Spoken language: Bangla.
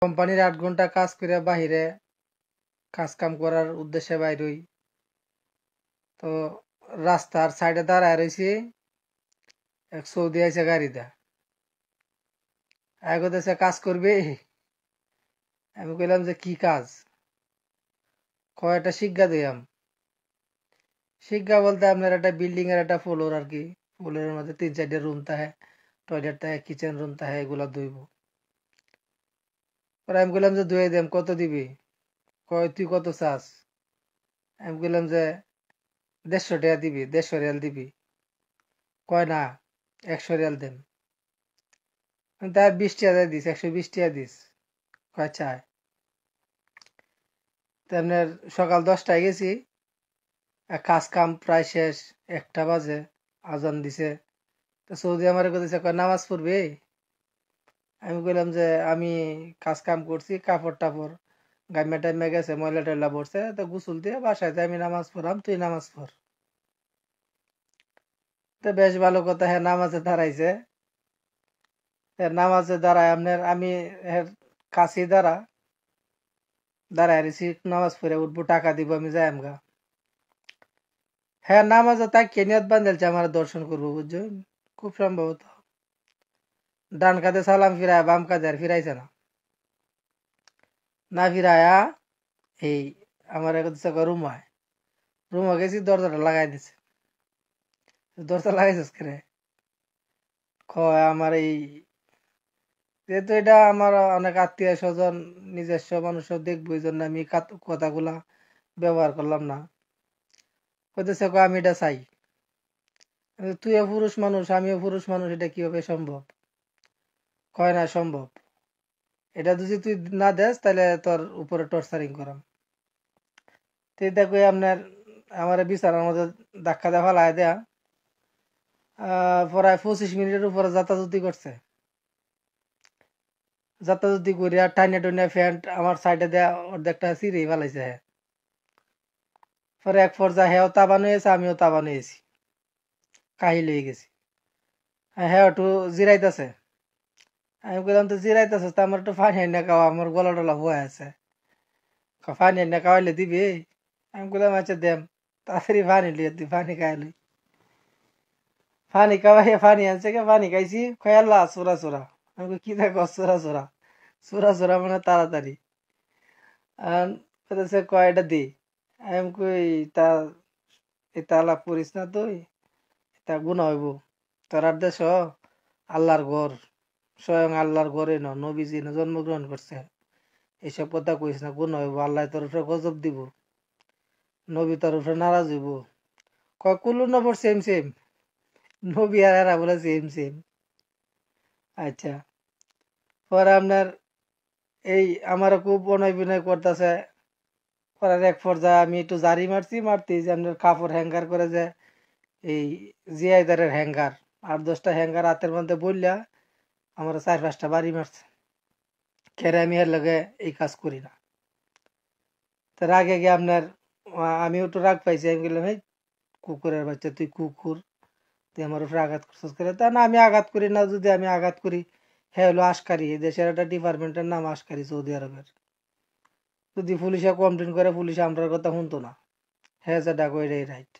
কোম্পানির 8 ঘন্টা কাজ করে বাহিরে কাজ কাম করার উদ্দেশ্যে বাইর হই। তো রাস্তার সাইডে দাঁড়ায় রয়েছি, এক সৌদি আইসে গাড়ি দেয়, এগোতেছে কাজ করবে। আমি কইলাম যে কি কাজ? কয়টা শিক্ষা দিয়াম। শিক্ষা বলতে আপনার একটা বিল্ডিং এর একটা ফ্লোর আর কি, ফ্লোরের মধ্যে 3-4টা রুম থাকে, টয়লেট থাকে, কিচেন রুম থাকে, এগুলা ধুইব। পরে আমি বললাম যে ধুয়ে দেম, কত দিবি? কয় তুই কত চাস? আমি বললাম যে 150 টাকা দিবি, 150 রিয়াল দিবি। কয় না, 100 রিয়াল দেন। তার 20 টাকা দিস, 120 টাকা দিস। কয় চায়। আপনার সকাল 10টায় গেছি, কাজ কাম প্রায় শেষ, 1টা বাজে, আজান দিছে। তো সৌদি আমার দিছে, কয় নামাজ পড়বে? আমি কইলাম যে আমি কাজ কাম করছি, কাপড় টাপড় গাইমা টাইমা গেছে, ময়লা টয়লা পড়ছে, তো গোসল দিয়ে বাসায় যাই, আমি নামাজ পড়াম, তুই নামাজ পড়। তো বেশ ভালো কথা, হ্যাঁ নামাজে দাঁড়াইছে। নামাজে দাঁড়ায় আপনার আমি কাছে দাঁড়ায় রয়েছি, নামাজ পড়ে উঠবো, টাকা দিব, আমি যাই আমগা। হ্যাঁ নামাজে তাই কেনিয়াত বান্ধালছে আমার দর্শন করবো, বুঝছেন? খুব সম্ভবত ডান কাঁধে সালাম ফিরায়, বাম কাঁধে আর ফিরাইছে না। না ফিরায়া এই আমার রুমা গেছি, দরজাটা লাগাই দিছে। দরজা লাগাইছিস কেন? কয় আমার এই, যেহেতু এটা আমার অনেক আত্মীয় স্বজন, নিজস্ব মানুষও দেখবো, এই জন্য আমি কথাগুলা ব্যবহার করলাম না। কইতেছে কয় আমি এটা চাই। তুইও পুরুষ মানুষ, আমিও পুরুষ মানুষ, এটা কিভাবে সম্ভব? কয় না সম্ভব, এটা যদি তুই না দেস তাহলে তোর উপরে টর্চারিং করাম। তো এটা কই আপনার আমার বিছানার মধ্যে ধাক্কা দিয়ে ফালাই দেয়া, প্রায় 25 মিনিটের উপরে যাতাযাতি করছে। যাতাযাতি করিয়া টাইনে টইনে ফ্যান্ট আমার সাইডে দেয়া অর্ধেকটা চিরেই ফেলাইছে। পরে এক পর্যায়ে হেও তাবান হয়েছে, আমিও তাবান হয়েছি, কাহিল হয়ে গেছি। হ্যাঁ একটু জিরাইতেছে। আমি বললাম তো জিরাইতেছে, তো আমার একটু পানি এনে খাওয়া, আমার গলা টলা হয়ে আছে। পানি এনে খাওয়াইলে দিবি? আমি বললাম আচ্ছা দেম। তাড়াতাড়ি পানি লিয়ে তুই পানি খাইলি। পানি খাওয়াই, পানি আনছে, কে পানি খাইছি, খয়াল্লা চোরা চোরা। আমি কই, কি দেখো চোরা চোরা? চোরা চোরা মানে তাড়াতাড়ি। কয়টা দি? আমি কই তা এটা আলাপ করিস না তুই, তা গুণা হইব। তোরার দেশ আল্লাহর ঘর, স্বয়ং আল্লাহর ঘরে নবীজি জন্মগ্রহণ করছে, এইসব কথা কইস না, গুণা হইব, আল্লাহ তোর উপরে গজব দিব, নবী তোর উপরে নারাজ হইব। কয় কুলু নবর সেম সেম, নবী আর এরা বলে সেম সেম। আচ্ছা, পরে আপনার এই আমার খুব অনয় বিনয় করতেছে। পরে এক পর্যায়ে আমি একটু জারি মারতে যে আপনার কাপড় হ্যাঙ্গার করে, যে এই জিআইদারের হ্যাঙ্গার, 8-10টা হ্যাঙ্গার হাতের মধ্যে বললা আমার 4-5টা বাড়ি মারছে। কেরে আমি এর লগে এই কাজ করি না। তার আগে গিয়ে আপনার আমিও একটু রাগ পাইছি, আমি বললাম এই কুকুরের বাচ্চা, তুই কুকুর, তুই আমার উপরে আঘাত করছিস করে? তা না, আমি আঘাত করি না, যদি আমি আঘাত করি, হ্যাঁ হলো আশকারি, দেশের একটা ডিপার্টমেন্টের নাম আশকারি, সৌদি আরবের। যদি পুলিশে কমপ্লেন করে, পুলিশ আমরার কথা শুনতো না, হ্যাঁ যা ডাকো এটাই রাইট।